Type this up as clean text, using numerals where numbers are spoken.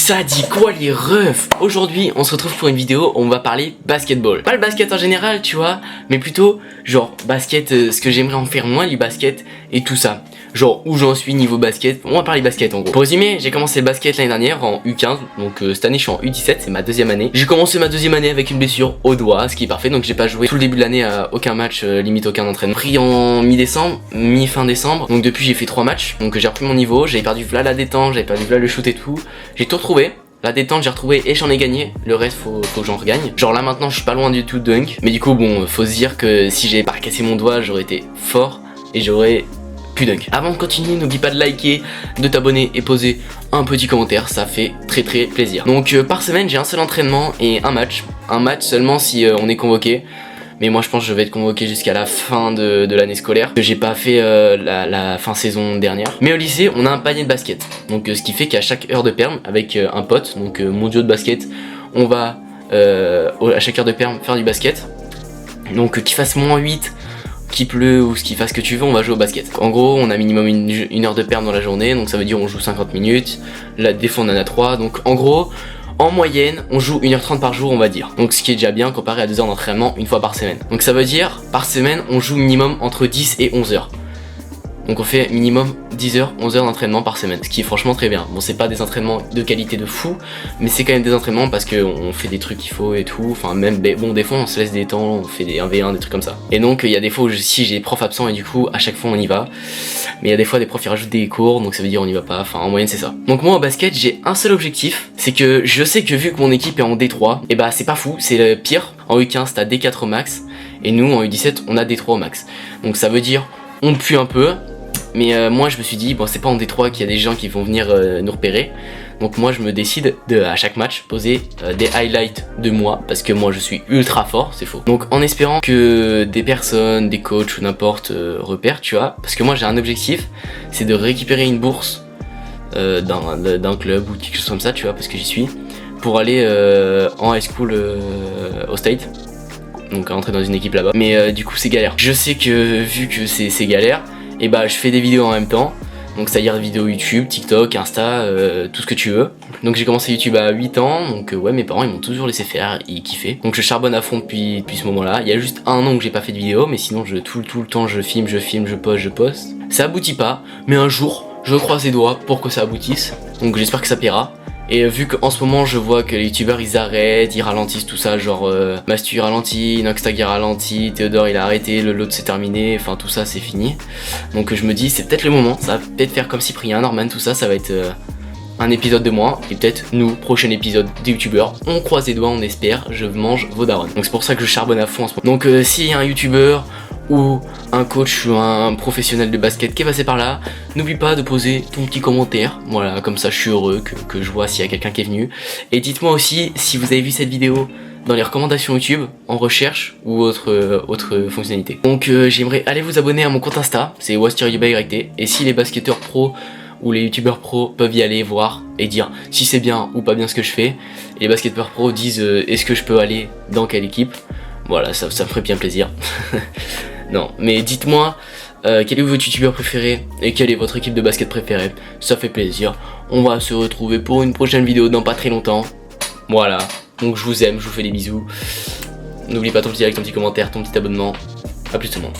Ça dit quoi les refs? Aujourd'hui on se retrouve pour une vidéo où on va parler basketball. Pas le basket en général tu vois, mais plutôt genre basket, ce que j'aimerais en faire moins du basket et tout ça. Genre où j'en suis niveau basket, on va parler basket en gros. Pour résumer, j'ai commencé le basket l'année dernière en U15, donc cette année je suis en U17, c'est ma deuxième année. J'ai commencé ma deuxième année avec une blessure au doigt, ce qui est parfait, donc j'ai pas joué tout le début de l'année à aucun match, limite aucun entraînement. Pris en mi-décembre, mi-fin décembre, donc depuis j'ai fait 3 matchs, donc j'ai repris mon niveau, j'avais perdu là la détente, j'avais perdu là le shoot et tout, j'ai tout retrouvé. La détente j'ai retrouvé et j'en ai gagné, le reste faut que j'en regagne. Genre là maintenant je suis pas loin du tout de dunk, mais du coup bon faut se dire que si j'avais pas cassé mon doigt j'aurais été fort et j'aurais pu dunk. Avant de continuer n'oublie pas de liker, de t'abonner et poser un petit commentaire, ça fait très plaisir. Donc par semaine j'ai un seul entraînement et un match seulement si on est convoqué. Mais moi je pense que je vais être convoqué jusqu'à la fin de l'année scolaire, que j'ai pas fait la fin saison dernière. Mais au lycée on a un panier de basket, donc ce qui fait qu'à chaque heure de perm avec un pote, donc mon duo de basket, on va à chaque heure de perm faire du basket. Donc qu'il fasse -8, qu'il pleut ou ce qu'il fasse que tu veux, on va jouer au basket. En gros on a minimum une heure de perm dans la journée, donc ça veut dire on joue 50 minutes, là des fois on en a 3, donc en gros en moyenne, on joue 1h30 par jour, on va dire. Donc ce qui est déjà bien comparé à 2 heures d'entraînement une fois par semaine. Donc ça veut dire, par semaine, on joue minimum entre 10 et 11 heures. Donc on fait minimum 10 heures, 11 heures d'entraînement par semaine, ce qui est franchement très bien. Bon c'est pas des entraînements de qualité de fou, mais c'est quand même des entraînements parce qu'on fait des trucs qu'il faut et tout. Enfin même, bon des fois on se laisse des temps, on fait des 1v1, des trucs comme ça. Et donc il y a des fois où si j'ai des profs absents et du coup à chaque fois on y va. Mais il y a des fois des profs qui rajoutent des cours, donc ça veut dire on y va pas, enfin en moyenne c'est ça. Donc moi au basket j'ai un seul objectif, c'est que je sais que vu que mon équipe est en D3, et bah c'est pas fou, c'est le pire. En U15 t'as D4 au max, et nous en U17 on a D3 au max. Donc ça veut dire on pue un peu. Mais moi je me suis dit bon c'est pas en D3 qu'il y a des gens qui vont venir nous repérer. Donc moi je me décide de à chaque match poser des highlights de moi, parce que moi je suis ultra fort, c'est faux. Donc en espérant que des personnes, des coachs ou n'importe repèrent tu vois. Parce que moi j'ai un objectif, c'est de récupérer une bourse d'un club ou quelque chose comme ça tu vois, parce que j'y suis, pour aller en high school au State. Donc rentrer dans une équipe là-bas. Mais du coup c'est galère. Je sais que vu que c'est galère, et bah je fais des vidéos en même temps, donc c'est à dire vidéos YouTube, TikTok, Insta, tout ce que tu veux. Donc j'ai commencé YouTube à 8 ans, donc ouais mes parents ils m'ont toujours laissé faire, ils kiffaient. Donc je charbonne à fond depuis ce moment là. Il y a juste 1 an que j'ai pas fait de vidéo, mais sinon tout le temps je filme, je poste. Ça aboutit pas, mais un jour je croise les doigts pour que ça aboutisse, donc j'espère que ça paiera. Et vu qu'en ce moment je vois que les youtubeurs ils arrêtent, ils ralentissent tout ça, genre Mastu ralentit, Noxtag il ralentit, Théodore il a arrêté, le lot c'est terminé, enfin tout ça c'est fini. Donc je me dis c'est peut-être le moment, ça va peut-être faire comme Cyprien, Norman, tout ça, ça va être un épisode de moins, et peut-être nous, prochain épisode des youtubeurs, on croise les doigts, on espère, je mange vos darons. Donc c'est pour ça que je charbonne à fond en ce moment. Donc s'il y a un youtubeur ou un coach ou un professionnel de basket qui est passé par là, n'oublie pas de poser ton petit commentaire, voilà, comme ça je suis heureux que je vois s'il y a quelqu'un qui est venu. Et dites-moi aussi si vous avez vu cette vidéo dans les recommandations YouTube, en recherche ou autre fonctionnalité. Donc j'aimerais aller vous abonner à mon compte Insta, c'est WasTyRYT, et si les basketteurs pros ou les youtubeurs pros peuvent y aller voir et dire si c'est bien ou pas bien ce que je fais, et les basketteurs pros disent est-ce que je peux aller dans quelle équipe, voilà, ça me ferait bien plaisir. Non, mais dites-moi quel est votre youtubeur préféré et quelle est votre équipe de basket préférée, ça fait plaisir. On va se retrouver pour une prochaine vidéo dans pas très longtemps. Voilà, donc je vous aime, je vous fais des bisous. N'oublie pas ton petit like, ton petit commentaire, ton petit abonnement. A plus tout le monde.